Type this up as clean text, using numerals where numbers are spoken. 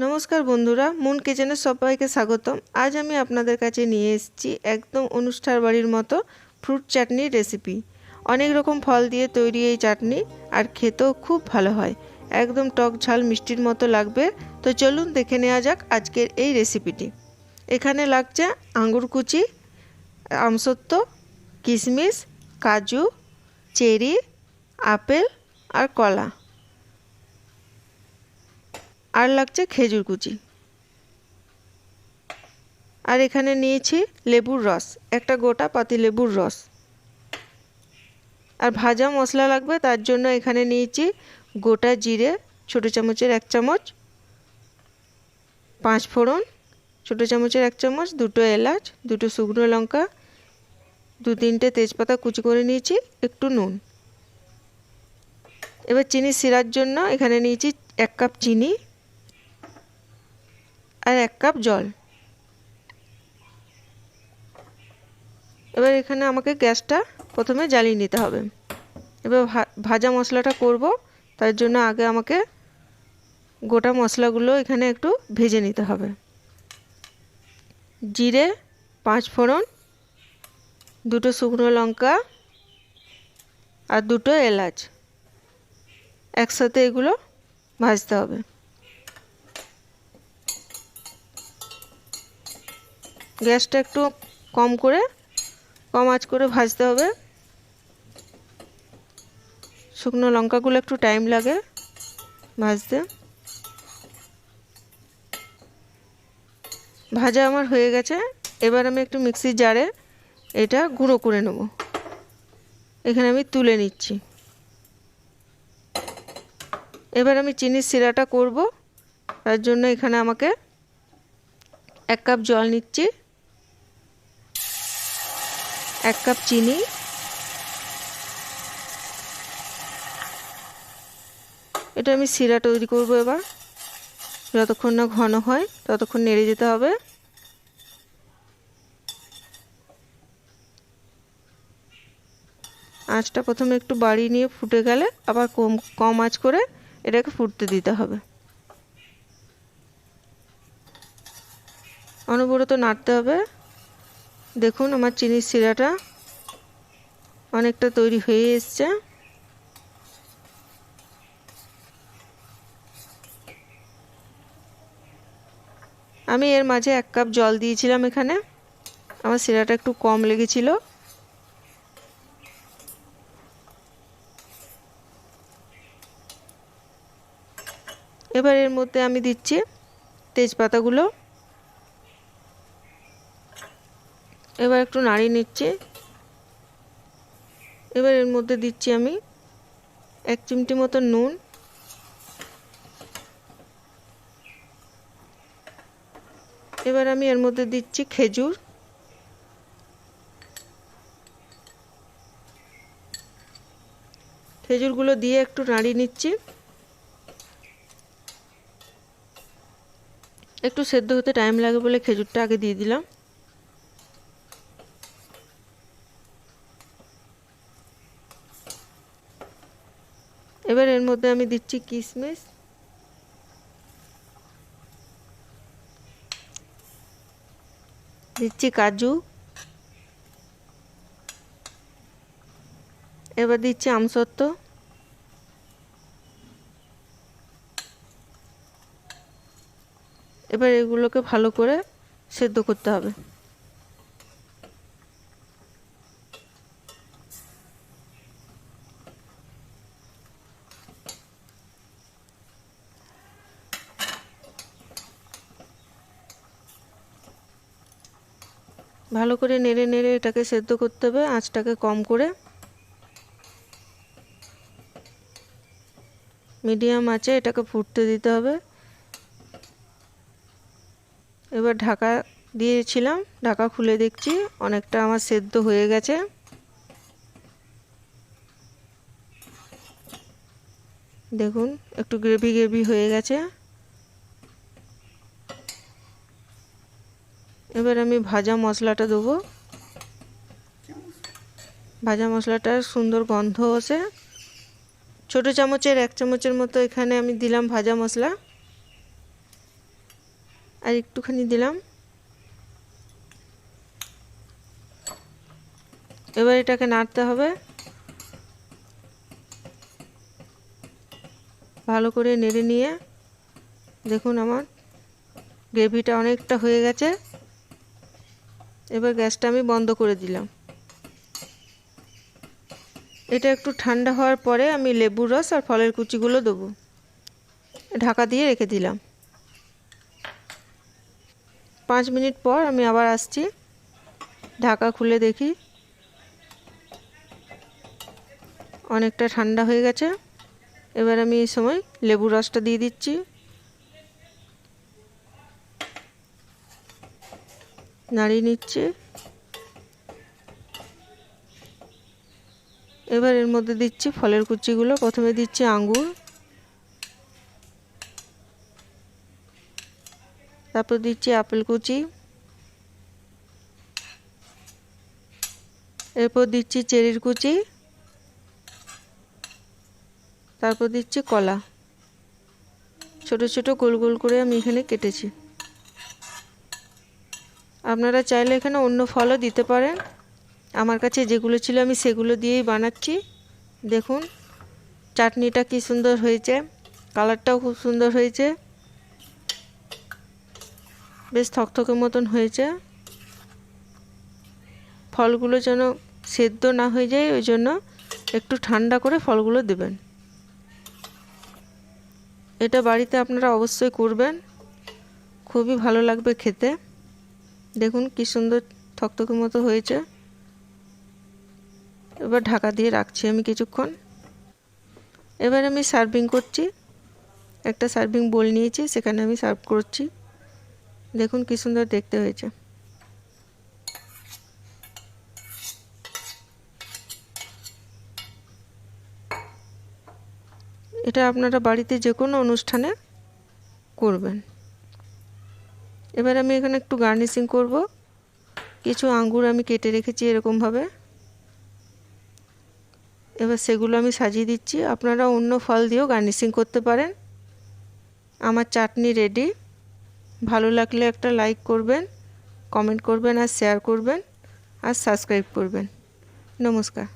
নমস্কার বন্ধুরা, মুন কিচেনে সবাইকে স্বাগতম। আজ আমি আপনাদের কাছে নিয়ে এসেছি একদম অনুষ্ঠান বাড়ির মতো ফ্রুট চাটনি রেসিপি। অনেক রকম ফল দিয়ে তৈরি এই চাটনি, আর খেতেও খুব ভালো হয়। একদম টক ঝাল মিষ্টির মতো লাগবে। তো চলুন দেখে নেওয়া যাক আজকের এই রেসিপিটি। এখানে লাগছে আঙ্গুর কুচি, আমসত্ত্ব, কিশমিশ, কাজু, চেরি, আপেল আর কলা, আর লাগছে খেজুর কুচি। আর এখানে নিয়েছি লেবুর রস, একটা গোটা পাতি লেবুর রস। আর ভাজা মশলা লাগবে, তার জন্য এখানে নিয়েছি গোটা জিরে ছোটো চামচের 1 চামচ, 5 ফোড়ন ছোটো চামচের 1 চামচ, 2টো এলাচ, 2টো শুকনো লঙ্কা, 2-3টে তেজপাতা কুচি করে নিয়েছি, একটু নুন। এবার চিনি শিরার জন্য এখানে নিয়েছি 1 কাপ চিনি আর 1 কাপ জল। এবার এখানে আমাকে গ্যাসটা প্রথমে জ্বালিয়ে নিতে হবে। এবার ভাজা মশলাটা করব, তার জন্য আগে আমাকে গোটা মশলাগুলো এখানে একটু ভেজে নিতে হবে। জিরে, 5 ফোড়ন, 2টো শুকনো লঙ্কা আর 2টো এলাচ, একসাথে এগুলো ভাজতে হবে। গ্যাসটা একটু কম আঁচ করে ভাজতে হবে। শুকনো লঙ্কাগুলো একটু টাইম লাগে ভাজতে। ভাজা আমার হয়ে গেছে। এবার আমি একটু মিক্সির জারে এটা গুঁড়ো করে নেব। এখানে আমি তুলে নিচ্ছি। এবার আমি চিনির শিরাটা করব, তার জন্য এখানে আমাকে 1 কাপ জল নিচ্ছি, 1 কাপ চিনি, এটা আমি শিরা তৈরি করব। এবার যতক্ষণ না ঘন হয় ততক্ষণ নেড়ে যেতে হবে। আঁচটা প্রথমে একটু বাড়িয়ে নিয়ে ফুটে গেলে আবার কম আঁচ করে এটাকে ফুটতে দিতে হবে। অনবরত নাড়তে হবে। দেখুন আমার চিনির শিরাটা অনেকটা তৈরি হয়ে এসছে। আমি এর মাঝে 1 কাপ জল দিয়েছিলাম। এখানে আমার শিরাটা একটু কম লেগেছিল। এবার এর মধ্যে আমি দিচ্ছি তেজপাতাগুলো। এবার একটু নাড়িয়ে নিচ্ছি। এবার এর মধ্যে দিচ্ছি আমি 1 চিমটি মতো নুন, এবার আমি এর মধ্যে দিচ্ছি খেজুর, খেজুরগুলো দিয়ে একটু নাড়িয়ে নিচ্ছি। একটু সেদ্ধ হতে টাইম লাগে বলে খেজুরটা আগে দিয়ে দিলাম। এবার এর মধ্যে আমি দিচ্ছি কিশমিশ, দিচ্ছি কাজু, এবার দিচ্ছি আমসত্ত্ব, এবার এগুলোকে ভালো করে সেদ্ধ করতে হবে। ভালো করে নেড়ে নেড়ে এটাকে সেদ্ধ করতে হবে, আঁচটাকে কম করে। মিডিয়াম আঁচে এটাকে ফুটতে দিতে হবে। এবার ঢাকা দিয়েছিলাম, ঢাকা খুলে দেখছি অনেকটা আমার সেদ্ধ হয়ে গেছে। দেখুন একটু গ্রেভি গ্রেভি হয়ে গেছে। এবার আমি ভাজা মশলাটা দেবো। ভাজা মশলাটার সুন্দর গন্ধ আসে। ছোটো চামচের 1 চামচের মতো এখানে আমি দিলাম ভাজা মশলা। আর একটুখানি দিলাম। এবার এটাকে নাড়তে হবে, ভালো করে নেড়ে নিয়ে দেখুন আমার গ্রেভিটা অনেকটা হয়ে গেছে। এবার গ্যাসটা আমি বন্ধ করে দিলাম। এটা একটু ঠান্ডা হওয়ার পরে আমি লেবুর রস আর ফলের কুচিগুলো দেবো। ঢাকা দিয়ে রেখে দিলাম। 5 মিনিট পর আমি আবার আসছি, ঢাকা খুলে দেখি অনেকটা ঠান্ডা হয়ে গেছে। এবার আমি এই সময় লেবুর রসটা দিয়ে দিচ্ছি। নাড়িয়ে নিচ্ছি। এবার এর মধ্যে দিচ্ছি ফলের কুচিগুলো। প্রথমে দিচ্ছি আঙ্গুর, তারপর দিচ্ছি আপেল কুচি, এরপর দিচ্ছি চেরির কুচি, তারপর দিচ্ছি কলা। ছোট ছোট গোল গোল করে আমি এখানে কেটেছি। আপনারা চাইলে এখানে অন্য ফলও দিতে পারেন। আমার কাছে যেগুলো ছিল আমি সেগুলো দিয়েই বানাচ্ছি। দেখুন চাটনিটা কি সুন্দর হয়েছে, কালারটাও খুব সুন্দর হয়েছে, বেশ থকথকে মতন হয়েছে। ফলগুলো যেন সেদ্ধ না হয়ে যায়, ওই জন্য একটু ঠান্ডা করে ফলগুলো দেবেন। এটা বাড়িতে আপনারা অবশ্যই করবেন, খুবই ভালো লাগবে খেতে। দেখুন কি সুন্দর থকথকে মতো হয়েছে। এবার ঢাকা দিয়ে রাখছি আমি কিছুক্ষণ। এবার আমি সার্ভিং করছি। একটা সার্ভিং বোল নিয়েছি, সেখানে আমি সার্ভ করছি। দেখুন কি সুন্দর দেখতে হয়েছে। এটা আপনারা বাড়িতে যে কোনো অনুষ্ঠানে করবেন। এবার আমি এখানে একটু গার্নিশিং করব। কিছু আঙ্গুর আমি কেটে রেখেছি এরকমভাবে, এবার সেগুলো আমি সাজিয়ে দিচ্ছি। আপনারা অন্য ফল দিয়েও গার্নিশিং করতে পারেন। আমার চাটনি রেডি। ভালো লাগলে একটা লাইক করবেন, কমেন্ট করবেন আর শেয়ার করবেন আর সাবস্ক্রাইব করবেন। নমস্কার।